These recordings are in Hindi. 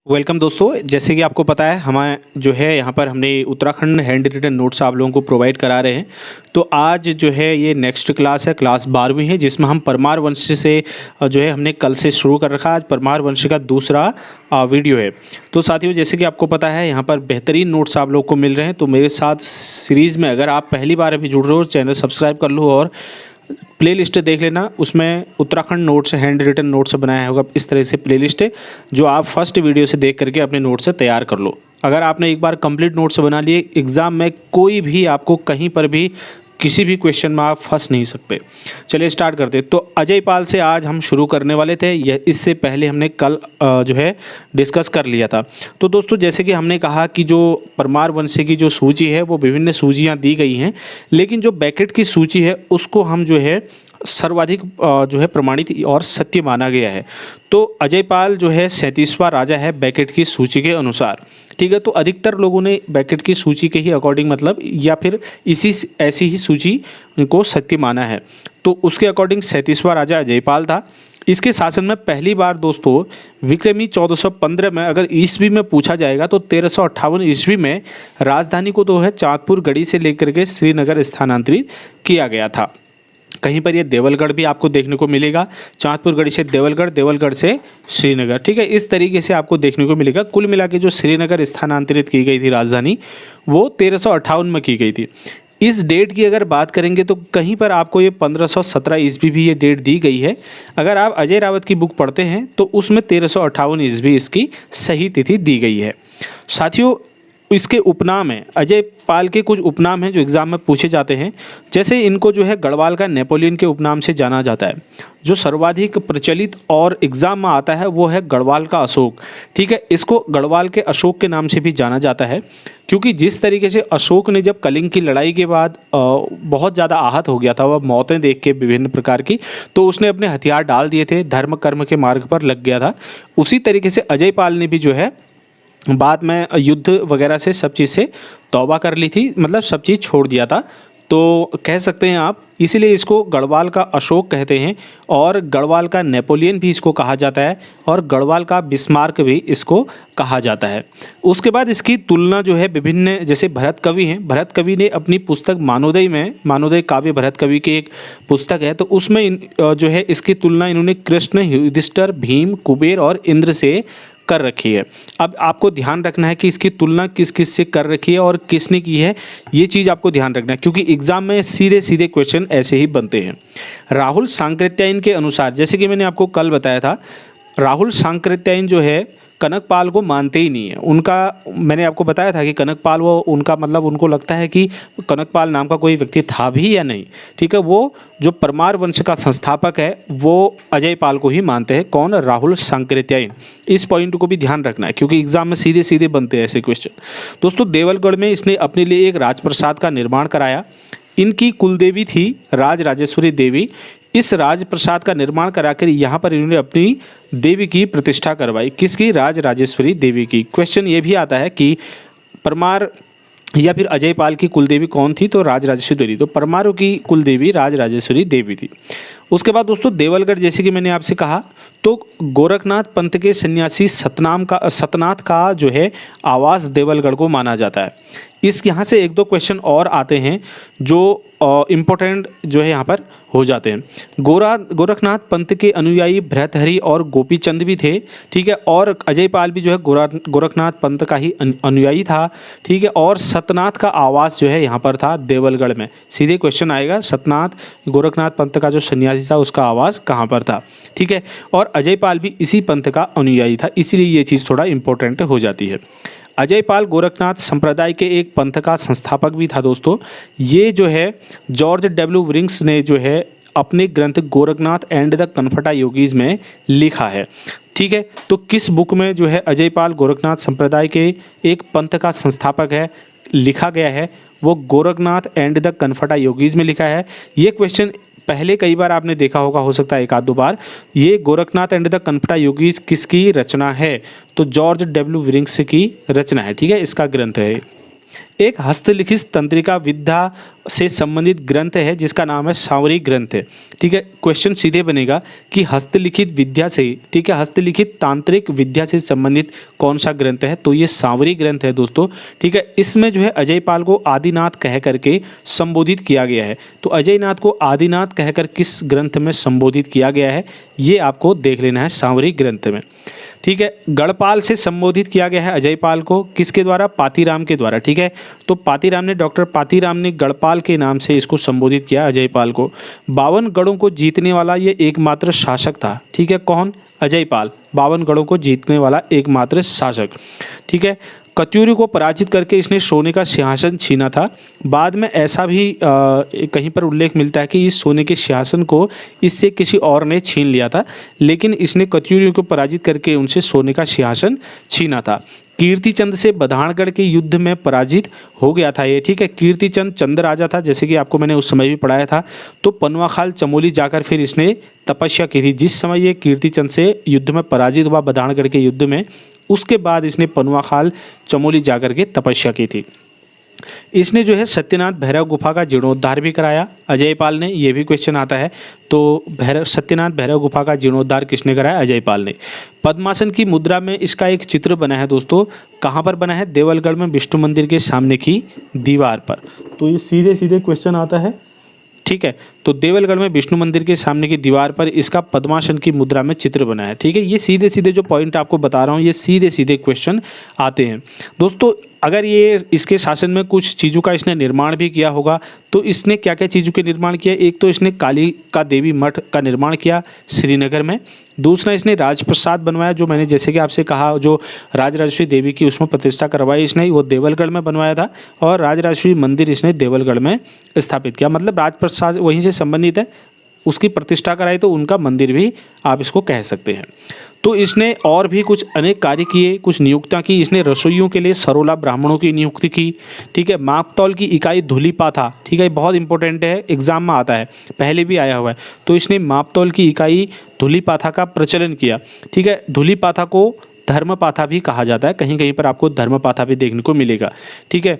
वेलकम दोस्तों, जैसे कि आपको पता है हमें जो है यहाँ पर हमने उत्तराखंड हैंड रिटन नोट्स आप लोगों को प्रोवाइड करा रहे हैं। तो आज जो है ये नेक्स्ट क्लास है, क्लास 12वीं है, जिसमें हम परमार वंश से जो है हमने कल से शुरू कर रखा। आज परमार वंश का दूसरा वीडियो है। तो साथियों, जैसे कि आपको पता है यहाँ पर बेहतरीन नोट्स आप लोग को मिल रहे हैं। तो मेरे साथ सीरीज़ में अगर आप पहली बार अभी जुड़ रहे हो, चैनल सब्सक्राइब कर लो और प्लेलिस्ट देख लेना। उसमें Uttarakhand notes handwritten notes बनाया होगा, इस तरह से प्लेलिस्ट है जो आप फर्स्ट वीडियो से देख करके अपने नोट्स से तैयार कर लो। अगर आपने एक बार कंप्लीट नोट्स बना लिए, एग्ज़ाम में कोई भी आपको कहीं पर भी किसी भी क्वेश्चन में आप फंस नहीं सकते। चलिए स्टार्ट करते। तो अजय पाल से आज हम शुरू करने वाले थे। यह इससे पहले हमने कल जो है डिस्कस कर लिया था। तो दोस्तों, जैसे कि हमने कहा कि जो परमार वंश की जो सूची है वो विभिन्न सूचियाँ दी गई हैं, लेकिन जो बैकेट की सूची है उसको हम जो है सर्वाधिक जो है प्रमाणित और सत्य माना गया है। तो अजय पाल जो है 37वां राजा है बैकेट की सूची के अनुसार। ठीक है, तो अधिकतर लोगों ने बैकेट की सूची के ही अकॉर्डिंग मतलब या फिर ऐसी ही सूची को सत्य माना है। तो उसके अकॉर्डिंग 37वां राजा अजय पाल था। इसके शासन में पहली बार दोस्तों विक्रमी 1415 में अगर ईस्वी में पूछा जाएगा तो 1358 ईस्वी में राजधानी को तो है चांदपुर गढ़ी से लेकर के श्रीनगर स्थानांतरित किया गया था। कहीं पर ये देवलगढ़ भी आपको देखने को मिलेगा, चांदपुर गढ़ी से देवलगढ़, देवलगढ़ से श्रीनगर। ठीक है, इस तरीके से आपको देखने को मिलेगा। कुल मिला के जो श्रीनगर स्थानांतरित की गई थी राजधानी, वो 1358 में की गई थी। इस डेट की अगर बात करेंगे तो कहीं पर आपको ये 1517 ईस्वी भी ये डेट दी गई है। अगर आप अजय रावत की बुक पढ़ते हैं तो उसमें 1358 ईस्वी इसकी सही तिथि दी गई है। साथियों, इसके उपनाम हैं, अजय पाल के कुछ उपनाम हैं जो एग्ज़ाम में पूछे जाते हैं। जैसे इनको जो है गढ़वाल का नेपोलियन के उपनाम से जाना जाता है। जो सर्वाधिक प्रचलित और एग्ज़ाम में आता है वो है गढ़वाल का अशोक। ठीक है, इसको गढ़वाल के अशोक के नाम से भी जाना जाता है, क्योंकि जिस तरीके से अशोक ने जब कलिंग की लड़ाई के बाद बहुत ज़्यादा आहत हो गया था, वह मौतें देख के विभिन्न प्रकार की, तो उसने अपने हथियार डाल दिए थे, धर्म कर्म के मार्ग पर लग गया था। उसी तरीके से अजय पाल ने भी जो है बाद में युद्ध वगैरह से सब चीज़ से तौबा कर ली थी, मतलब सब चीज़ छोड़ दिया था। तो कह सकते हैं आप, इसीलिए इसको गढ़वाल का अशोक कहते हैं और गढ़वाल का नेपोलियन भी इसको कहा जाता है और गढ़वाल का बिस्मार्क भी इसको कहा जाता है। उसके बाद इसकी तुलना जो है विभिन्न, जैसे भरत कवि हैं, भरत कवि ने अपनी पुस्तक मानोदय में, मानोदय काव्य भरत कवि की एक पुस्तक है, तो उसमें जो है इसकी तुलना इन्होंने कृष्ण, युधिष्ठिर, भीम, कुबेर और इंद्र से कर रखी है। अब आपको ध्यान रखना है कि इसकी तुलना किस किस से कर रखी है और किसने की है, ये चीज़ आपको ध्यान रखना है, क्योंकि एग्जाम में सीधे सीधे क्वेश्चन ऐसे ही बनते हैं। राहुल सांकृत्यायन के अनुसार, जैसे कि मैंने आपको कल बताया था, राहुल सांकृत्यायन जो है कनकपाल को मानते ही नहीं है। उनका, मैंने आपको बताया था कि कनकपाल, वो उनका मतलब उनको लगता है कि कनकपाल नाम का कोई व्यक्ति था भी या नहीं। ठीक है, वो जो परमार वंश का संस्थापक है वो अजय पाल को ही मानते हैं। कौन? राहुल सांकृत्यायन। इस पॉइंट को भी ध्यान रखना है, क्योंकि एग्जाम में सीधे सीधे बनते हैं ऐसे क्वेश्चन। दोस्तों, देवलगढ़ में इसने अपने लिए एक राजप्रसाद का निर्माण कराया। इनकी कुलदेवी थी राज राजेश्वरी देवी। इस राजप्रसाद का निर्माण कराकर यहाँ पर इन्होंने अपनी देवी की प्रतिष्ठा करवाई। किसकी? राज राजेश्वरी देवी की। क्वेश्चन ये भी आता है कि परमार या फिर अजय पाल की कुलदेवी कौन थी? तो राज राजेश्वरी देवी। तो परमारों की कुलदेवी राज राजेश्वरी देवी थी। उसके बाद दोस्तों देवलगढ़, जैसे कि मैंने आपसे कहा, तो गोरखनाथ पंथ के सन्यासी सतनाथ का जो है आवास देवलगढ़ को माना जाता है। इस यहाँ से एक दो क्वेश्चन और आते हैं जो इम्पोर्टेंट जो है यहाँ पर हो जाते हैं। गोरखनाथ पंथ के अनुयायी भर्तृहरि और गोपीचंद भी थे। ठीक है, और अजय पाल भी जो है गोरखनाथ पंथ का ही अनुयायी था। ठीक है, और सतनाथ का आवास जो है यहाँ पर था देवलगढ़ में। सीधे क्वेश्चन आएगा, सतनाथ गोरखनाथ पंथ का जो सन्यासी था उसका आवास कहाँ पर था। ठीक है, और अजय पाल भी इसी पंथ का अनुयायी था, इसीलिए ये चीज़ थोड़ा इंपॉर्टेंट हो जाती है। अजय पाल गोरखनाथ संप्रदाय के एक पंथ का संस्थापक भी था। दोस्तों, ये जो है जॉर्ज डब्ल्यू विंग्स ने जो है अपने ग्रंथ गोरखनाथ एंड द कनफटा योगीज में लिखा है। ठीक है, तो किस बुक में जो है अजय पाल गोरखनाथ संप्रदाय के एक पंथ का संस्थापक है लिखा गया है? वो गोरखनाथ एंड द कनफटा योगीज में लिखा है। ये क्वेश्चन पहले कई बार आपने देखा होगा, हो सकता है एक आध दो बार। ये गोरखनाथ एंड द कनफटा योगीज किसकी रचना है? तो जॉर्ज डब्ल्यू विंग्स की रचना है। ठीक है, इसका ग्रंथ है। एक हस्तलिखित तंत्रिका विद्या से संबंधित ग्रंथ है जिसका नाम है सांवरी ग्रंथ है। ठीक है, क्वेश्चन सीधे बनेगा कि हस्तलिखित विद्या से, ठीक है, हस्तलिखित तांत्रिक विद्या से संबंधित कौन सा ग्रंथ है, तो ये सांवरी ग्रंथ है दोस्तों। ठीक है, इसमें जो है अजयपाल को आदिनाथ कह करके संबोधित किया गया है। तो अजयनाथ को आदिनाथ कहकर किस ग्रंथ में संबोधित किया गया है, ये आपको देख लेना है सांवरी ग्रंथ में। ठीक है, गढ़पाल से संबोधित किया गया है अजयपाल को, किसके द्वारा, पातीराम के द्वारा। ठीक है, तो पातीराम ने, डॉक्टर पातीराम ने गढ़पाल के नाम से इसको संबोधित किया अजयपाल को। 52 गढ़ों को जीतने वाला ये एकमात्र शासक था। ठीक है, कौन, अजयपाल, 52 गढ़ों को जीतने वाला एकमात्र शासक। ठीक है, कत्यूरी को पराजित करके इसने सोने का सिंहासन छीना था। बाद में ऐसा भी कहीं पर उल्लेख मिलता है कि इस सोने के सिंहासन को इससे किसी और ने छीन लिया था, लेकिन इसने कत्यूरी को पराजित करके उनसे सोने का सिंहासन छीना था। कीर्तिचंद से बधानगढ़ के युद्ध में पराजित हो गया था ये। ठीक है, कीर्तिचंद चंद राजा था, जैसे कि आपको मैंने उस समय भी पढ़ाया था। तो पनवाखाल चमोली जाकर फिर इसने तपस्या की थी। जिस समय ये कीर्तिचंद से युद्ध में पराजित हुआ बधानगढ़ के युद्ध में, उसके बाद इसने पनवाखाल चमोली जाकर के तपस्या की थी। इसने जो है सत्यनाथ भैरव गुफा का जीर्णोद्धार भी कराया अजयपाल ने, ये भी क्वेश्चन आता है। तो सत्यनाथ भैरव गुफा का जीर्णोद्धार किसने कराया, अजयपाल ने। पद्मासन की मुद्रा में इसका एक चित्र बना है दोस्तों, कहाँ पर बना है, देवलगढ़ में विष्णु मंदिर के सामने की दीवार पर। तो ये सीधे सीधे क्वेश्चन आता है। ठीक है, तो देवलगढ़ में विष्णु मंदिर के सामने की दीवार पर इसका पद्मासन की मुद्रा में चित्र बना है। ठीक है, ये सीधे सीधे जो पॉइंट आपको बता रहा हूँ, ये सीधे सीधे क्वेश्चन आते हैं दोस्तों। अगर ये इसके शासन में कुछ चीज़ों का इसने निर्माण भी किया होगा, तो इसने क्या क्या चीज़ों के निर्माण किया, एक तो इसने काली का देवी मठ का निर्माण किया श्रीनगर में। दूसरा, इसने राजप्रसाद बनवाया, जो मैंने जैसे कि आपसे कहा, जो राजराजेश्वरी देवी की उसमें प्रतिष्ठा करवाई इसने, वो देवलगढ़ में बनवाया था। और राजराजेश्वरी मंदिर इसने देवलगढ़ में स्थापित किया, मतलब राजप्रसाद वहीं से संबंधित है, उसकी प्रतिष्ठा कराई, तो उनका मंदिर भी आप इसको कह सकते हैं। तो इसने और भी कुछ अनेक कार्य किए, कुछ नियुक्तियाँ की। इसने रसोइयों के लिए सरोला ब्राह्मणों की नियुक्ति की। ठीक है, मापतौल की इकाई धूलिपाथा, ठीक है, बहुत इंपॉर्टेंट है, एग्जाम में आता है, पहले भी आया हुआ है। तो इसने मापतौल की इकाई धूलिपाथा का प्रचलन किया। ठीक है, धूलिपाथा को धर्मपाथा भी कहा जाता है, कहीं कहीं पर आपको धर्मपाथा भी देखने को मिलेगा। ठीक है,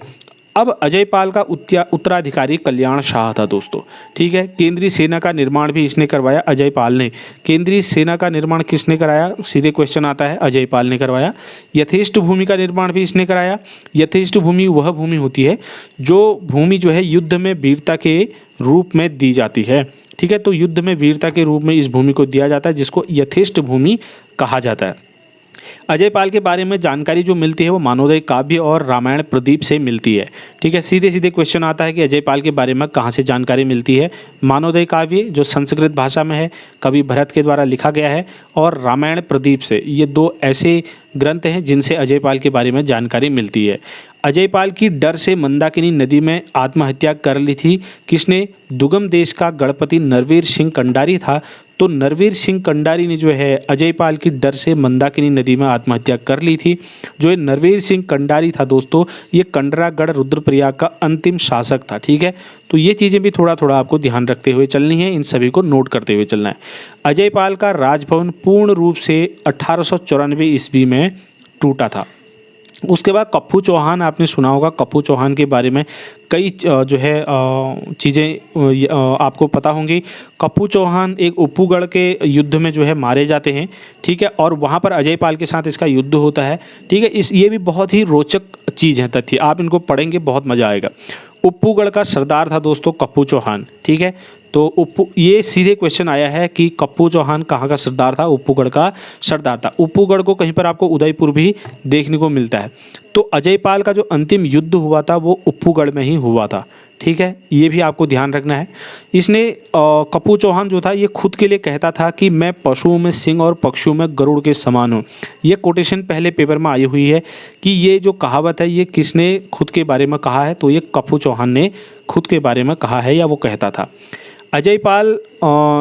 अब अजयपाल का उत्तराधिकारी कल्याण शाह था दोस्तों। ठीक है, केंद्रीय सेना का निर्माण भी इसने करवाया अजयपाल ने। केंद्रीय सेना का निर्माण किसने कराया, सीधे क्वेश्चन आता है, अजयपाल ने करवाया। यथेष्ट भूमि का निर्माण भी इसने कराया। यथेष्ट भूमि वह भूमि होती है जो भूमि जो है युद्ध में वीरता के रूप में दी जाती है। ठीक है, तो युद्ध में वीरता के रूप में इस भूमि को दिया जाता है, जिसको यथेष्ट भूमि कहा जाता है। अजयपाल के बारे में जानकारी जो मिलती है वो मानवोदय काव्य और रामायण प्रदीप से मिलती है। ठीक है, सीधे सीधे क्वेश्चन आता है कि अजयपाल के बारे में कहाँ से जानकारी मिलती है। मानवोदय काव्य जो संस्कृत भाषा में है, कवि भरत के द्वारा लिखा गया है, और रामायण प्रदीप से, ये दो ऐसे ग्रंथ हैं जिनसे अजयपाल के बारे में जानकारी मिलती है। अजयपाल की डर से मंदाकिनी नदी में आत्महत्या कर ली थी किसने, दुर्गम देश का गणपति नरवीर सिंह कंडारी था। तो नरवीर सिंह कंडारी ने जो है अजयपाल की डर से मंदाकिनी नदी में आत्महत्या कर ली थी। जो ये नरवीर सिंह कंडारी था दोस्तों, ये कंडरागढ़ रुद्रप्रयाग का अंतिम शासक था। ठीक है, तो ये चीज़ें भी थोड़ा थोड़ा आपको ध्यान रखते हुए चलनी है, इन सभी को नोट करते हुए चलना है। अजयपाल का राजभवन पूर्ण रूप से 1894 ईस्वी में टूटा था। उसके बाद कप्पू चौहान, आपने सुना होगा कप्पू चौहान के बारे में कई जो है चीज़ें आपको पता होंगी। कप्पू चौहान एक उप्पूगढ़ के युद्ध में जो है मारे जाते हैं। ठीक है, और वहाँ पर अजयपाल के साथ इसका युद्ध होता है। ठीक है, ये भी बहुत ही रोचक चीज़ है, तथ्य, आप इनको पढ़ेंगे बहुत मज़ा आएगा। उप्पूगढ़ का सरदार था दोस्तों कप्पू चौहान। ठीक है, तो ये सीधे क्वेश्चन आया है कि कप्पू चौहान कहाँ का सरदार था, उप्पूगढ़ का सरदार था। उप्पूगढ़ को कहीं पर आपको उदयपुर भी देखने को मिलता है। तो अजयपाल का जो अंतिम युद्ध हुआ था वो उप्पूगढ़ में ही हुआ था। ठीक है, ये भी आपको ध्यान रखना है। इसने कप्पू चौहान जो था ये खुद के लिए कहता था कि मैं पशुओं में सिंह और पक्षियों में गरुड़ के समान हूँ। ये कोटेशन पहले पेपर में आई हुई है कि ये जो कहावत है ये किसने खुद के बारे में कहा है, तो ये कप्पू चौहान ने खुद के बारे में कहा है या वो कहता था। अजय पाल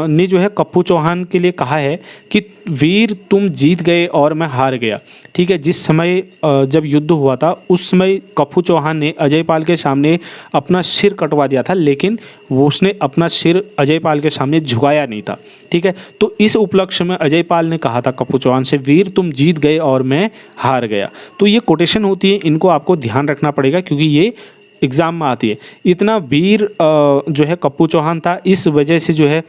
ने जो है कप्पू चौहान के लिए कहा है कि वीर तुम जीत गए और मैं हार गया। ठीक है, जिस समय जब युद्ध हुआ था उस समय कप्पू चौहान ने अजय पाल के सामने अपना सिर कटवा दिया था, लेकिन वो उसने अपना सिर अजय पाल के सामने झुकाया नहीं था। ठीक है, तो इस उपलक्ष्य में अजय पाल ने कहा था कप्पू चौहान से, वीर तुम जीत गए और मैं हार गया। तो ये कोटेशन होती है, इनको आपको ध्यान रखना पड़ेगा क्योंकि ये एग्ज़ाम में आती है। इतना वीर जो है कप्पू चौहान था, इस वजह से जो है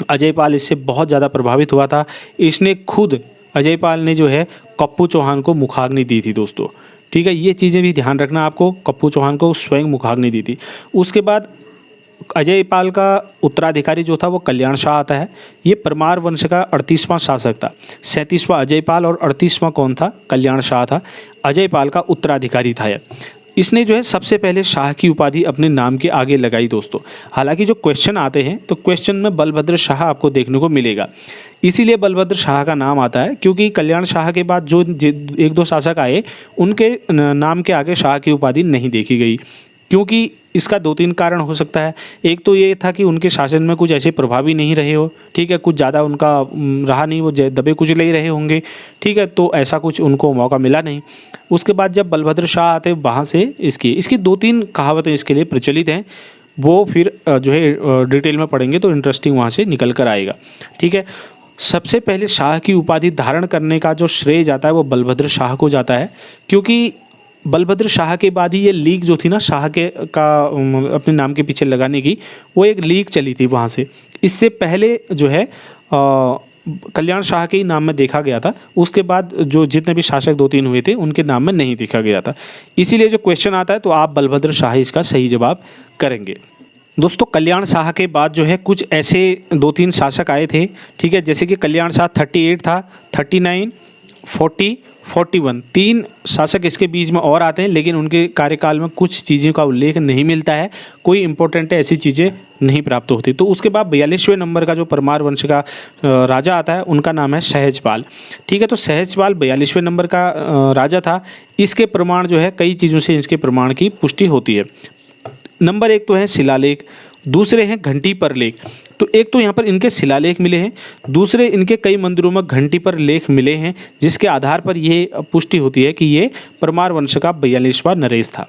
अजय पाल इससे बहुत ज़्यादा प्रभावित हुआ था। इसने खुद अजय पाल ने जो है कप्पू चौहान को मुखाग्नि दी थी दोस्तों। ठीक है, ये चीज़ें भी ध्यान रखना आपको, कप्पू चौहान को स्वयं मुखाग्नि दी थी। उसके बाद अजय पाल का उत्तराधिकारी जो था वो कल्याण शाह आता है। ये परमार वंश का 38वां शासक था। 37वां अजय पाल और 38वां कौन था? कल्याण शाह था। अजय पाल का उत्तराधिकारी था यह। इसने जो है सबसे पहले शाह की उपाधि अपने नाम के आगे लगाई दोस्तों। हालांकि जो क्वेश्चन आते हैं तो क्वेश्चन में बलभद्र शाह आपको देखने को मिलेगा, इसीलिए बलभद्र शाह का नाम आता है, क्योंकि कल्याण शाह के बाद जो एक दो शासक आए उनके नाम के आगे शाह की उपाधि नहीं देखी गई, क्योंकि इसका 2-3 कारण हो सकता है। एक तो ये था कि उनके शासन में कुछ ऐसे प्रभावी नहीं रहे हो, ठीक है, कुछ ज़्यादा उनका रहा नहीं, वो दबे कुचले ही रहे होंगे। ठीक है, तो ऐसा कुछ उनको मौका मिला नहीं। उसके बाद जब बलभद्र शाह आते वहाँ से इसकी 2-3 कहावतें इसके लिए प्रचलित हैं, वो फिर जो है डिटेल में पढ़ेंगे तो इंटरेस्टिंग वहाँ से निकल कर आएगा। ठीक है, सबसे पहले शाह की उपाधि धारण करने का जो श्रेय जाता है वो बलभद्र शाह को जाता है, क्योंकि बलभद्र शाह के बाद ही ये लीग जो थी ना शाह के का अपने नाम के पीछे लगाने की, वो एक लीग चली थी वहाँ से। इससे पहले जो है कल्याण शाह के ही नाम में देखा गया था। उसके बाद जो जितने भी शासक 2-3 हुए थे उनके नाम में नहीं देखा गया था। इसीलिए जो क्वेश्चन आता है तो आप बलभद्र शाह इसका सही जवाब करेंगे। दोस्तों कल्याण शाह के बाद जो है कुछ ऐसे 2-3 शासक आए थे। ठीक है, जैसे कि कल्याण शाह 38 था, 39, 40, 41, 3 शासक इसके बीच में और आते हैं, लेकिन उनके कार्यकाल में कुछ चीज़ों का उल्लेख नहीं मिलता है, कोई इंपॉर्टेंट ऐसी चीज़ें नहीं प्राप्त होती। तो उसके बाद 42वें नंबर का जो परमार वंश का राजा आता है उनका नाम है सहजपाल। ठीक है, तो सहजपाल 42वें नंबर का राजा था। इसके प्रमाण जो है कई चीज़ों से इसके प्रमाण की पुष्टि होती है। नंबर 1 तो है शिलालेख, दूसरे हैं घंटी पर लेख। तो एक तो यहाँ पर इनके शिलालेख मिले हैं, दूसरे इनके कई मंदिरों में घंटी पर लेख मिले हैं, जिसके आधार पर ये पुष्टि होती है कि ये परमार वंश का 42वां नरेश था।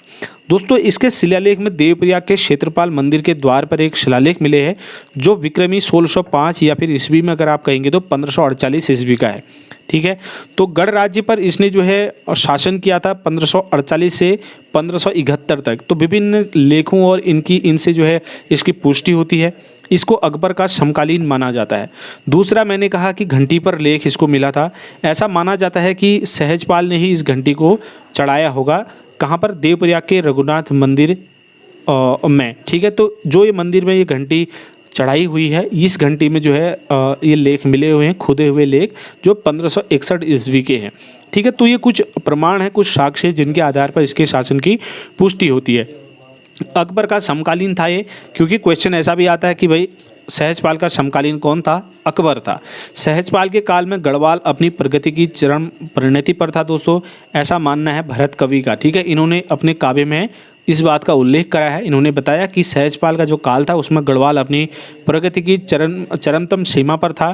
दोस्तों इसके शिलालेख में देवप्रयाग के क्षेत्रपाल मंदिर के द्वार पर एक शिलालेख मिले हैं, जो विक्रमी 1605 या फिर ईस्वी में अगर आप कहेंगे तो 1548 ईस्वी का है। ठीक है, तो गढ़ राज्य पर इसने जो है शासन किया था 1548 से 1571 तक। तो विभिन्न लेखों और इनसे जो है इसकी पुष्टि होती है। इसको अकबर का समकालीन माना जाता है। दूसरा मैंने कहा कि घंटी पर लेख इसको मिला था। ऐसा माना जाता है कि सहजपाल ने ही इस घंटी को चढ़ाया होगा। कहाँ पर? देवप्रयाग के रघुनाथ मंदिर में। ठीक है, तो जो ये मंदिर में ये घंटी चढ़ाई हुई है, इस घंटी में जो है ये लेख मिले हुए हैं, खुदे हुए लेख, जो 1561 ईस्वी के हैं। ठीक है, तो ये कुछ प्रमाण है, कुछ साक्ष्य जिनके आधार पर इसके शासन की पुष्टि होती है। अकबर का समकालीन था ये, क्योंकि क्वेश्चन ऐसा भी आता है कि भाई सहजपाल का समकालीन कौन था? अकबर था। सहजपाल के काल में गढ़वाल अपनी प्रगति की चरम परिणति पर था दोस्तों, ऐसा मानना है भरत कवि का। ठीक है, इन्होंने अपने काव्य में इस बात का उल्लेख करा है। इन्होंने बताया कि सहजपाल का जो काल था उसमें गढ़वाल अपनी प्रगति की चरमतम सीमा पर था।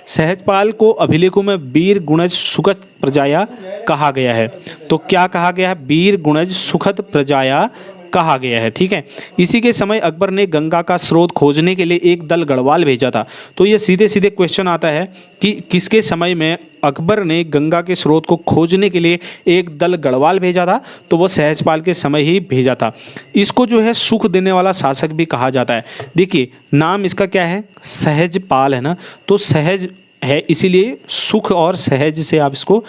सहजपाल को अभिलेखों में वीर गुणज सुखद प्रजाया कहा गया है। तो क्या कहा गया है? वीर गुणज सुखद प्रजाया कहा गया है। ठीक है, इसी के समय अकबर ने गंगा का स्रोत खोजने के लिए एक दल गढ़वाल भेजा था। तो ये सीधे सीधे क्वेश्चन आता है कि किसके समय में अकबर ने गंगा के स्रोत को खोजने के लिए एक दल गढ़वाल भेजा था? तो वो सहजपाल के समय ही भेजा था। इसको जो है सुख देने वाला शासक भी कहा जाता है। देखिए नाम इसका क्या है? सहजपाल है ना, तो सहज है, इसीलिए सुख और सहज से आप इसको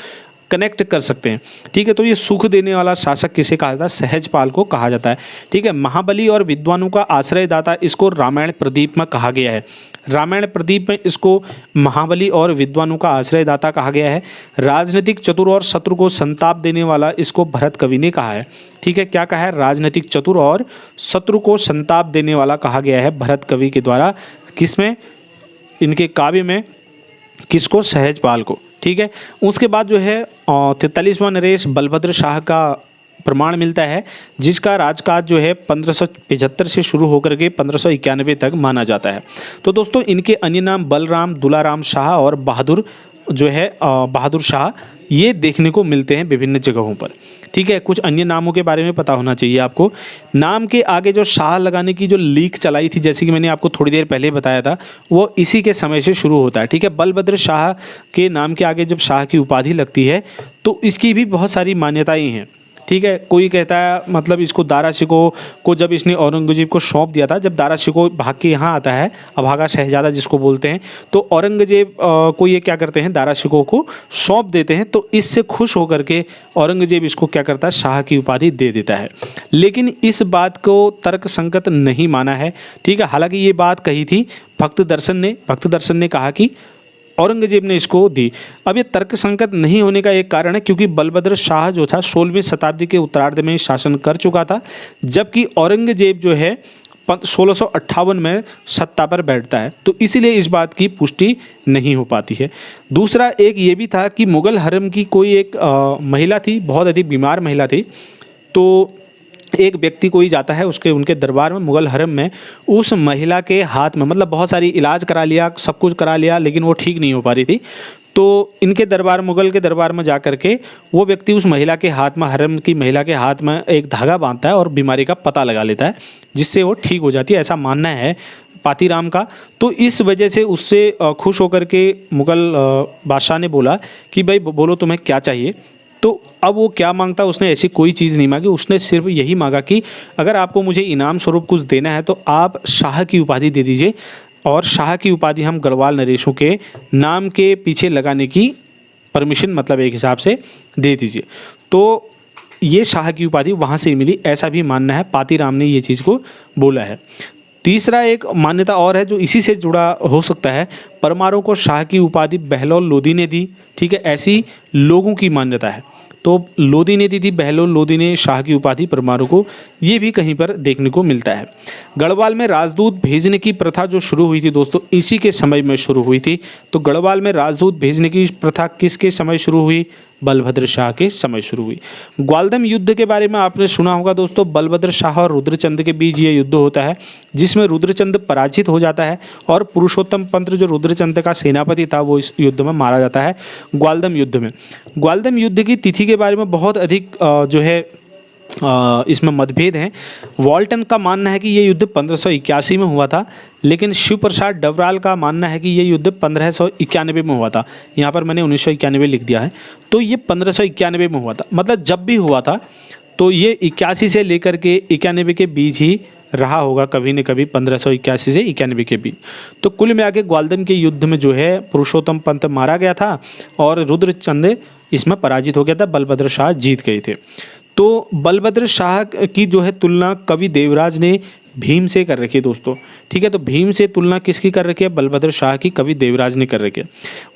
कनेक्ट कर सकते हैं। ठीक है, तो ये सुख देने वाला शासक किसे कहा जाता है? सहजपाल को कहा जाता है। ठीक है, महाबली और विद्वानों का आश्रयदाता इसको रामायण प्रदीप में कहा गया है। रामायण प्रदीप में इसको महाबली और विद्वानों का आश्रयदाता कहा गया है। राजनीतिक चतुर और शत्रु को संताप देने वाला इसको भरत कवि ने कहा है। ठीक है, क्या कहा है? राजनीतिक चतुर और शत्रु को संताप देने वाला कहा गया है भरत कवि के द्वारा। किसमें? इनके काव्य में। किसको? सहजपाल को। ठीक है, उसके बाद जो है 43वां नरेश बलभद्र शाह का प्रमाण मिलता है, जिसका राजकाज जो है 1575 से शुरू होकर के 1591 तक माना जाता है। तो दोस्तों इनके अन्य नाम बलराम, दुलाराम शाह और बहादुर जो है बहादुर शाह, ये देखने को मिलते हैं विभिन्न जगहों पर। ठीक है, कुछ अन्य नामों के बारे में पता होना चाहिए आपको। नाम के आगे जो शाह लगाने की जो लीक चलाई थी, जैसे कि मैंने आपको थोड़ी देर पहले बताया था, वो इसी के समय से शुरू होता है। ठीक है, बलभद्र शाह के नाम के आगे जब शाह की उपाधि लगती है तो इसकी भी बहुत सारी मान्यताएं हैं। ठीक है, कोई कहता है मतलब इसको दारा शिकोह को जब इसने औरंगजेब को सौंप दिया था, जब दारा शिकोह भाग के यहाँ आता है, अभागा शहजादा जिसको बोलते हैं, तो औरंगजेब को ये क्या करते हैं, दारा शिकोह को सौंप देते हैं। तो इससे खुश होकर के औरंगजेब इसको क्या करता है, शाह की उपाधि दे देता है। लेकिन इस बात को तर्क संगत नहीं माना है। ठीक है, हालांकि ये बात कही थी भक्त दर्शन ने कहा कि औरंगजेब ने इसको दी। अब ये तर्क संगत नहीं होने का एक कारण है क्योंकि बलभद्र शाह जो था 16वीं शताब्दी के उत्तरार्ध में शासन कर चुका था, जबकि औरंगजेब जो है 1658 में सत्ता पर बैठता है। तो इसीलिए इस बात की पुष्टि नहीं हो पाती है। दूसरा एक ये भी था कि मुग़ल हरम की कोई एक महिला थी, बहुत अधिक बीमार महिला थी। तो एक व्यक्ति कोई जाता है उनके दरबार में, मुग़ल हरम में, उस महिला के हाथ में, मतलब बहुत सारी इलाज करा लिया, सब कुछ करा लिया, लेकिन वो ठीक नहीं हो पा रही थी। तो इनके दरबार, मुग़ल के दरबार में जा कर के वो व्यक्ति उस महिला के हाथ में, हरम की महिला के हाथ में एक धागा बांधता है और बीमारी का पता लगा लेता है, जिससे वो ठीक हो जाती है, ऐसा मानना है पातीराम का। तो इस वजह से उससे खुश होकर के मुग़ल बादशाह ने बोला कि भाई बोलो तुम्हें क्या चाहिए। तो अब वो क्या मांगता, उसने ऐसी कोई चीज़ नहीं मांगी, उसने सिर्फ यही मांगा कि अगर आपको मुझे इनाम स्वरूप कुछ देना है तो आप शाह की उपाधि दे दीजिए, और शाह की उपाधि हम गढ़वाल नरेशों के नाम के पीछे लगाने की परमिशन, मतलब एक हिसाब से दे दीजिए। तो ये शाह की उपाधि वहाँ से मिली, ऐसा भी मानना है। पातीराम ने ये चीज़ को बोला है। तीसरा एक मान्यता और है जो इसी से जुड़ा हो सकता है, परमारों को शाह की उपाधि बहलोल लोदी ने दी। ठीक है, ऐसी लोगों की मान्यता है। तो लोदी ने दी थी, बहलोल लोदी ने शाह की उपाधि परमारों को, ये भी कहीं पर देखने को मिलता है। गढ़वाल में राजदूत भेजने की प्रथा जो शुरू हुई थी दोस्तों, इसी के समय में शुरू हुई थी। तो गढ़वाल में राजदूत भेजने की प्रथा किसके समय शुरू हुई, बलभद्र शाह के समय शुरू हुई। ग्वालदम युद्ध के बारे में आपने सुना होगा दोस्तों, बलभद्र शाह और रुद्रचंद के बीच ये युद्ध होता है, जिसमें रुद्रचंद पराजित हो जाता है और पुरुषोत्तम पंत जो रुद्रचंद का सेनापति था वो इस युद्ध में मारा जाता है, ग्वालदम युद्ध में। ग्वालदम युद्ध की तिथि के बारे में बहुत अधिक जो है इसमें मतभेद हैं। वॉल्टन का मानना है कि ये युद्ध 1581 में हुआ था, लेकिन शिव प्रसाद डबराल का मानना है कि ये युद्ध 1591 में हुआ था। यहाँ पर मैंने 1991 लिख दिया है, तो ये 1591 में हुआ था। मतलब जब भी हुआ था तो ये 81 से लेकर के 91 के बीच ही रहा होगा, कभी न कभी 1581 से 91 के बीच। तो कुल मिला के ग्वालदम के युद्ध में जो है पुरुषोत्तम पंत मारा गया था और रुद्रचंद इसमें पराजित हो गया था, बलभद्र शाह जीत गए थे। तो बलभद्र शाह की जो है तुलना कवि देवराज ने भीम से कर रखी है दोस्तों। ठीक है, तो भीम से तुलना किसकी कर रखी है, बलभद्र शाह की कवि देवराज ने कर रखी है।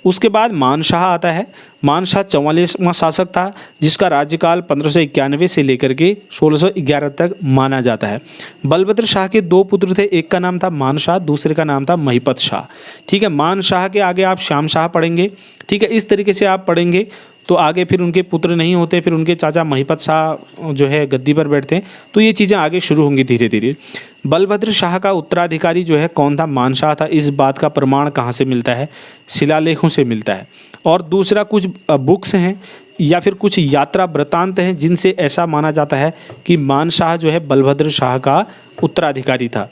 उसके बाद मानशाह आता है। मानशाह 44वां शासक था, जिसका राज्यकाल 1591 से लेकर के 1611 तक माना जाता है। बलभद्र शाह के दो पुत्र थे, एक का नाम था मानशाह, दूसरे का नाम था महिपत शाह। ठीक है, मानशाह के आगे आप श्याम शाह पढ़ेंगे। ठीक है, इस तरीके से आप पढ़ेंगे तो आगे फिर उनके पुत्र नहीं होते, फिर उनके चाचा महिपत शाह जो है गद्दी पर बैठते हैं। तो ये चीज़ें आगे शुरू होंगी धीरे धीरे। बलभद्र शाह का उत्तराधिकारी जो है कौन था, मानशाह था। इस बात का प्रमाण कहाँ से मिलता है, शिलालेखों से मिलता है। और दूसरा कुछ बुक्स हैं या फिर कुछ यात्रा वृत्तांत हैं जिनसे ऐसा माना जाता है कि मानशाह जो है बलभद्र शाह का उत्तराधिकारी था।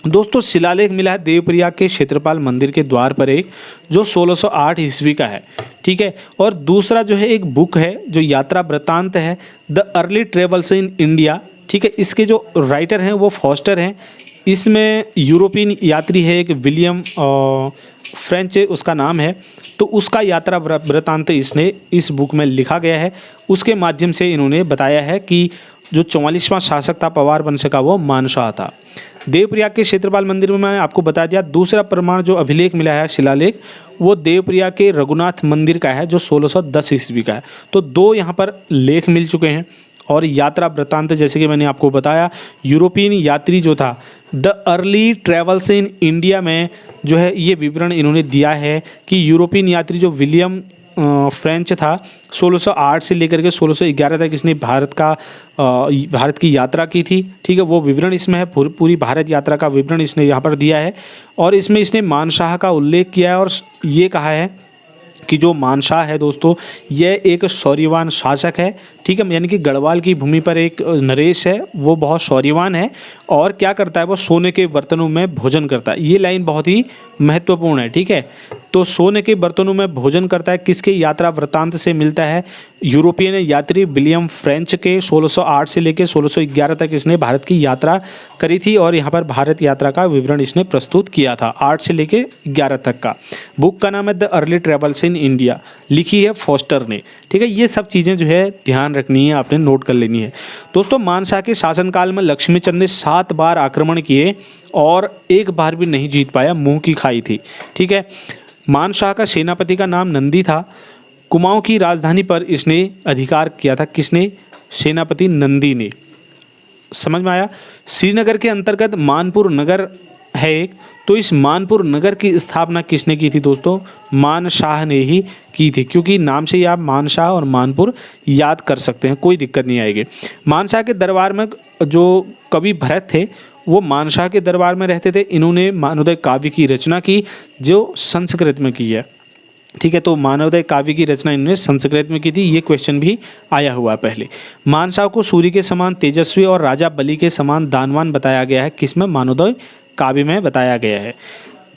दोस्तों शिलालेख मिला है देवप्रयाग के क्षेत्रपाल मंदिर के द्वार पर एक, जो 1608 ईस्वी का है। ठीक है, और दूसरा जो है एक बुक है जो यात्रा वृत्तांत है, the early travels in India. ठीक है, इसके जो राइटर हैं वो फॉस्टर हैं। इसमें यूरोपियन यात्री है एक विलियम फ्रेंच उसका नाम है, तो उसका यात्रा वृत्तांत इसने इस बुक में लिखा गया है। उसके माध्यम से इन्होंने बताया है कि जो 44वां शासक था पवार वंश का वो मानशाह था। देवप्रयाग के क्षेत्रपाल मंदिर में मैंने आपको बता दिया। दूसरा प्रमाण जो अभिलेख मिला है शिलालेख, वो देवप्रयाग के रघुनाथ मंदिर का है जो 1610 ईस्वी का है। तो दो यहाँ पर लेख मिल चुके हैं। और यात्रा वृत्तांत जैसे कि मैंने आपको बताया, यूरोपियन यात्री जो था the early travels in India में जो है ये विवरण इन्होंने दिया है कि यूरोपियन यात्री जो विलियम फ्रेंच था 1608 से लेकर के 1611 तक इसने भारत की यात्रा की थी। ठीक है, वो विवरण इसमें है, पूरी भारत यात्रा का विवरण इसने यहाँ पर दिया है। और इसमें इसने मानशाह का उल्लेख किया है और ये कहा है कि जो मानशाह है दोस्तों, यह एक शौर्यवान शासक है। ठीक है, यानी कि गढ़वाल की भूमि पर एक नरेश है, वो बहुत शौर्यवान है और क्या करता है, वो सोने के बर्तनों में भोजन करता है। ये लाइन बहुत ही महत्वपूर्ण है। ठीक है, तो सोने के बर्तनों में भोजन करता है किसके यात्रा वृत्तांत से मिलता है, यूरोपियन यात्री विलियम फ्रेंच के 1608 से लेकर 1611 तक इसने भारत की यात्रा करी थी और यहाँ पर भारत यात्रा का विवरण इसने प्रस्तुत किया था 8 से लेकर 11 तक का। बुक का नाम है the early travels in India, लिखी है फॉस्टर ने। ठीक है, ये सब चीज़ें जो है ध्यान रखनी है, आपने नोट कर लेनी है। दोस्तों, मानशाह के शासनकाल में लक्ष्मीचंद ने 7 बार आक्रमण किए और एक बार भी नहीं जीत पाया, मुंह की खाई थी। ठीक है, मानशाह का सेनापति का नाम नंदी था। कुमाऊं की राजधानी पर इसने अधिकार किया था, किसने, सेनापति नंदी ने। समझ में आया। श्रीनगर के अंतर्गत मानपुर नगर है एक, तो इस मानपुर नगर की स्थापना किसने की थी दोस्तों, मानशाह ने ही की थी, क्योंकि नाम से ही आप मानशाह और मानपुर याद कर सकते हैं, कोई दिक्कत नहीं आएगी। मानशाह के दरबार में जो कवि भरत थे वो मानशाह के दरबार में रहते थे। इन्होंने मानवोदय काव्य की रचना की जो संस्कृत में की है। ठीक है, तो मानवोदय काव्य की रचना इन्होंने संस्कृत में की थी, ये क्वेश्चन भी आया हुआ है पहले। मानशाह को सूर्य के समान तेजस्वी और राजा बलि के समान दानवान बताया गया है, किसमें, मानवोदय काव्य में बताया गया है।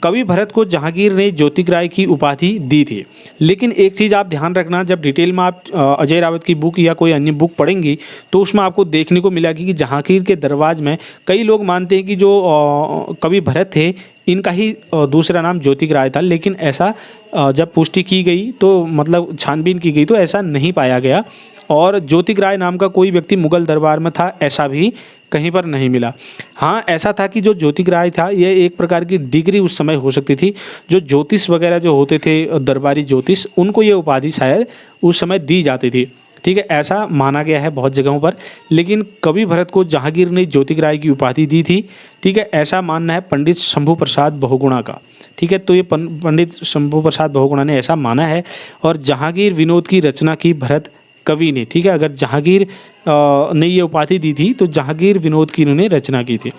कवि भरत को जहांगीर ने ज्योतिराय की उपाधि दी थी। लेकिन एक चीज़ आप ध्यान रखना, जब डिटेल में आप अजय रावत की बुक या कोई अन्य बुक पढ़ेंगी तो उसमें आपको देखने को मिला कि जहांगीर के दरबार में कई लोग मानते हैं कि जो कवि भरत थे इनका ही दूसरा नाम ज्योतिराय था, लेकिन ऐसा जब पुष्टि की गई तो मतलब छानबीन की गई तो ऐसा नहीं पाया गया और ज्योतिराय नाम का कोई व्यक्ति मुगल दरबार में था ऐसा भी कहीं पर नहीं मिला। हाँ, ऐसा था कि जो ज्योतिराय था यह एक प्रकार की डिग्री उस समय हो सकती थी, जो ज्योतिष वगैरह जो होते थे दरबारी ज्योतिष, उनको ये उपाधि शायद उस समय दी जाती थी। ठीक है, ऐसा माना गया है बहुत जगहों पर, लेकिन कवि भरत को जहांगीर ने ज्योतिराय की उपाधि दी थी। ठीक है, ऐसा मानना है पंडित शंभू प्रसाद बहुगुणा का। ठीक है, तो ये पंडित शंभू प्रसाद बहुगुणा ने ऐसा माना है। और जहांगीर विनोद की रचना की भरत कवि ने। ठीक है, अगर जहांगीर ने ये उपाधि दी थी तो जहांगीर विनोद की इन्होंने रचना की थी।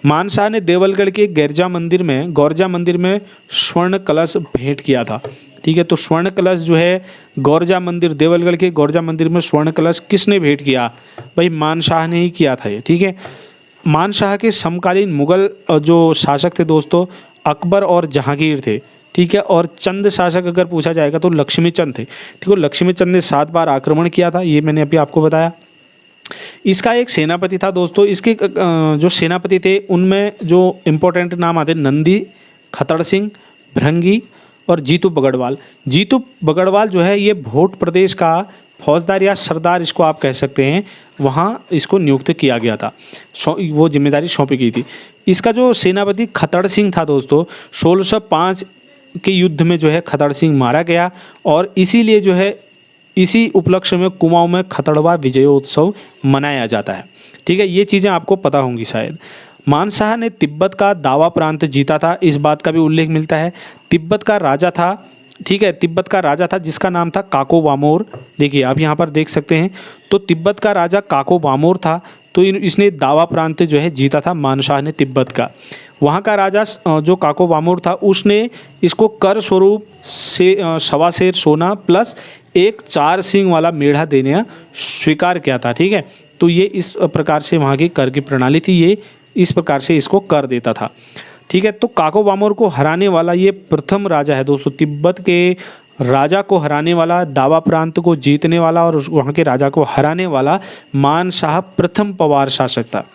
मानशाह ने देवलगढ़ के गौरजा मंदिर में स्वर्ण कलश भेंट किया था। ठीक है, तो स्वर्ण कलश जो है गौरजा मंदिर, देवलगढ़ के गौरजा मंदिर में स्वर्ण कलश किसने भेंट किया, भाई मानशाह ने ही किया था ये। ठीक है, मानशाह के समकालीन मुगल जो शासक थे दोस्तों अकबर और जहांगीर थे। ठीक है, और चंद शासक अगर पूछा जाएगा तो लक्ष्मीचंद थे। ठीक है, लक्ष्मीचंद ने 7 बार आक्रमण किया था, ये मैंने अभी आपको बताया। इसका एक सेनापति था दोस्तों, इसके जो सेनापति थे उनमें जो इम्पोर्टेंट नाम आते नंदी, खतड़ सिंह, भृंगी और जीतू बगड़वाल। जीतू बगड़वाल जो है ये भोट प्रदेश का फौजदार या सरदार इसको आप कह सकते हैं, वहाँ इसको नियुक्त किया गया था, वो जिम्मेदारी सौंपी गई थी। इसका जो सेनापति खतड़ सिंह था दोस्तों 1605 के युद्ध में जो है खतड़ सिंह मारा गया और इसीलिए जो है इसी उपलक्ष्य में कुमाऊं में खतड़वा विजयोत्सव मनाया जाता है। ठीक है, ये चीज़ें आपको पता होंगी शायद। मानशाह ने तिब्बत का दावा प्रांत जीता था, इस बात का भी उल्लेख मिलता है। तिब्बत का राजा था, ठीक है, तिब्बत का राजा था जिसका नाम था काको वामोर। देखिए आप यहाँ पर देख सकते हैं, तो तिब्बत का राजा काको वामोर था, तो इसने दावा प्रांत जो है जीता था मानशाह ने तिब्बत का। वहाँ का राजा जो काको वामोर था उसने इसको कर स्वरूप से 1.25 सेर सोना प्लस एक 4 सींग वाला मेढ़ा देने स्वीकार किया था। ठीक है, तो ये इस प्रकार से वहाँ की कर की प्रणाली थी, ये इस प्रकार से इसको कर देता था। ठीक है, तो काको वामोर को हराने वाला ये प्रथम राजा है दोस्तों, तिब्बत के राजा को हराने वाला, दावा प्रांत को जीतने वाला और वहाँ के राजा को हराने वाला मानशाह प्रथम पवार शासक था।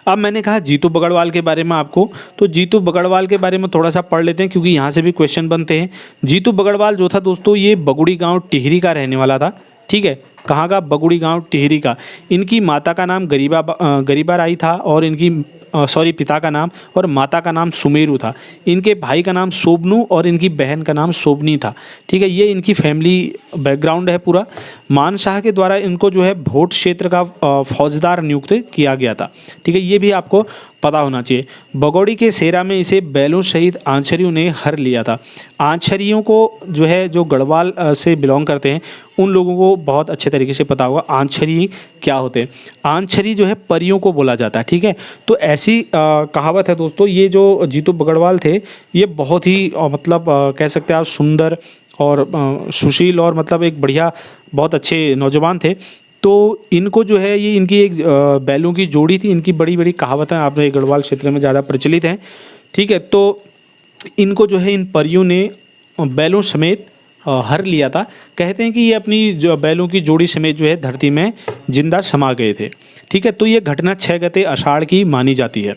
अब मैंने कहा जीतू बगड़वाल के बारे में आपको, तो जीतू बगड़वाल के बारे में थोड़ा सा पढ़ लेते हैं क्योंकि यहाँ से भी क्वेश्चन बनते हैं। जीतू बगड़वाल जो था दोस्तों ये बगुड़ी गांव टिहरी का रहने वाला था। ठीक है, कहाँ का, बगुड़ी गांव टिहरी का। इनकी माता का नाम गरीबा राई था और इनकी पिता का नाम और माता का नाम सुमेरु था। इनके भाई का नाम सोबनू और इनकी बहन का नाम सोबनी था। ठीक है, ये इनकी फैमिली बैकग्राउंड है पूरा। मानशाह के द्वारा इनको जो है भोट क्षेत्र का फौजदार नियुक्त किया गया था। ठीक है, ये भी आपको पता होना चाहिए। भगोड़ी के सेरा में इसे बैलों सहित आंचरियों ने हर लिया था। आंचरियों को जो है, जो गढ़वाल से बिलोंग करते हैं उन लोगों को बहुत अच्छे तरीके से पता होगा आंचरी क्या होते हैं। आंचरी जो है परियों को बोला जाता है, ठीक है। तो ऐसी कहावत है दोस्तों। ये जो जीतू बगड़वाल थे ये बहुत ही मतलब कह सकते हैं आप सुंदर और सुशील और मतलब एक बढ़िया बहुत अच्छे नौजवान थे। तो इनको जो है ये इनकी एक बैलों की जोड़ी थी। इनकी बड़ी बड़ी कहावतें आपने गढ़वाल क्षेत्र में ज़्यादा प्रचलित हैं, ठीक है। तो इनको जो है इन परियों ने बैलों समेत हर लिया था। कहते हैं कि ये अपनी जो बैलों की जोड़ी समेत जो है धरती में जिंदा समा गए थे, ठीक है। तो ये घटना 6 गते आषाढ़ की मानी जाती है।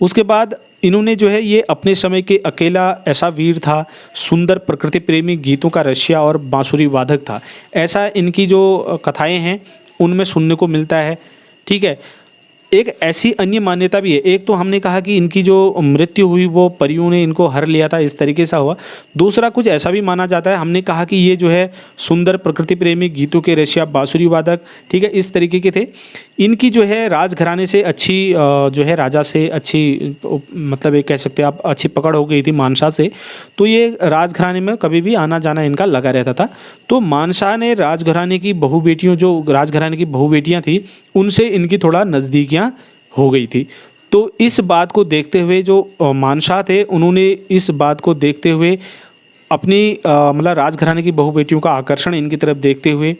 उसके बाद इन्होंने जो है ये अपने समय के अकेला ऐसा वीर था, सुंदर प्रकृति प्रेमी, गीतों का रसिया और बांसुरी वादक था। ऐसा इनकी जो कथाएं हैं उनमें सुनने को मिलता है, ठीक है। एक ऐसी अन्य मान्यता भी है। एक तो हमने कहा कि इनकी जो मृत्यु हुई वो परियों ने इनको हर लिया था, इस तरीके से हुआ। दूसरा कुछ ऐसा भी माना जाता है, हमने कहा कि ये जो है सुंदर प्रकृति प्रेमी, गीतों के रसिया, बांसुरी वादक, ठीक है, इस तरीके के थे। इनकी जो है राजघराने से अच्छी जो है राजा से अच्छी मतलब एक कह सकते हैं आप अच्छी पकड़ हो गई थी मानसा से। तो ये राजघराने में कभी भी आना जाना इनका लगा रहता था। तो मानसा ने राजघराने की बहू बेटियों, जो राजघराने की बहू बेटियाँ थी उनसे इनकी थोड़ा नज़दीकियाँ हो गई थी। तो इस बात को देखते हुए जो मानसा थे उन्होंने इस बात को देखते हुए अपनी मतलब राजघराने की बहू बेटियों का आकर्षण इनकी तरफ देखते हुए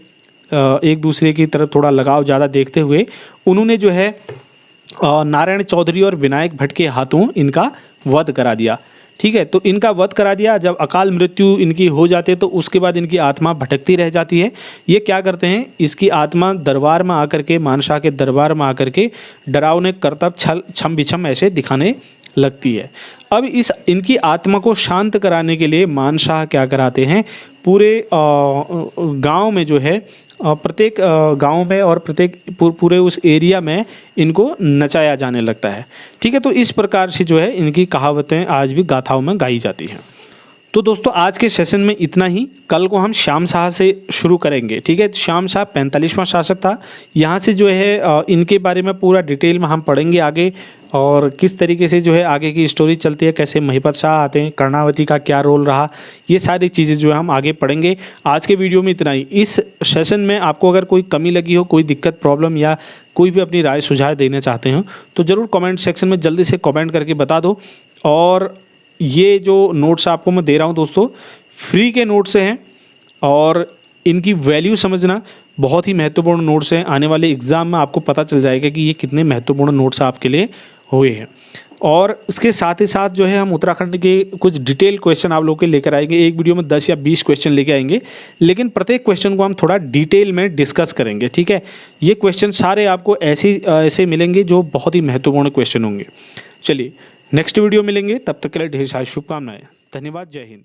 एक दूसरे की तरफ थोड़ा लगाव ज़्यादा देखते हुए उन्होंने जो है नारायण चौधरी और विनायक भट्ट के हाथों इनका वध करा दिया, ठीक है। तो इनका वध करा दिया। जब अकाल मृत्यु इनकी हो जाती है तो उसके बाद इनकी आत्मा भटकती रह जाती है। ये क्या करते हैं, इसकी आत्मा दरबार में आकर के, मानसा के दरबार में आकर के डरावने करतब छम बिछम ऐसे दिखाने लगती है। अब इस इनकी आत्मा को शांत कराने के लिए मानशाह क्या कराते हैं, पूरे गांव में जो है प्रत्येक गांव में और प्रत्येक पूरे उस एरिया में इनको नचाया जाने लगता है, ठीक है। तो इस प्रकार से जो है इनकी कहावतें आज भी गाथाओं में गाई जाती हैं। तो दोस्तों आज के सेशन में इतना ही। कल को हम श्याम शाह से शुरू करेंगे, ठीक है। श्याम शाह 45वां शासक था। यहाँ से जो है इनके बारे में पूरा डिटेल में हम पढ़ेंगे आगे, और किस तरीके से जो है आगे की स्टोरी चलती है, कैसे महिपत शाह आते हैं, कर्णावती का क्या रोल रहा, ये सारी चीज़ें जो है हम आगे पढ़ेंगे। आज के वीडियो में इतना ही। इस सेशन में आपको अगर कोई कमी लगी हो, कोई दिक्कत, प्रॉब्लम या कोई भी अपनी राय सुझाव देना चाहते हो तो ज़रूर कमेंट सेक्शन में जल्दी से कमेंट करके बता दो। और ये जो नोट्स आपको मैं दे रहा हूँ दोस्तों फ्री के नोट्स हैं और इनकी वैल्यू समझना बहुत ही महत्वपूर्ण नोट्स हैं। आने वाले एग्ज़ाम में आपको पता चल जाएगा कि ये कितने महत्वपूर्ण नोट्स आपके लिए हुए हैं। और इसके साथ ही साथ जो है हम उत्तराखंड के कुछ डिटेल क्वेश्चन आप लोग के लेकर आएंगे। एक वीडियो में 10 या 20 क्वेश्चन लेके आएंगे, लेकिन प्रत्येक क्वेश्चन को हम थोड़ा डिटेल में डिस्कस करेंगे, ठीक है। ये क्वेश्चन सारे आपको ऐसे मिलेंगे जो बहुत ही महत्वपूर्ण क्वेश्चन होंगे। चलिए नेक्स्ट वीडियो मिलेंगे, तब तक के लिए ढेर सारी शुभकामनाएं। धन्यवाद। जय हिंद।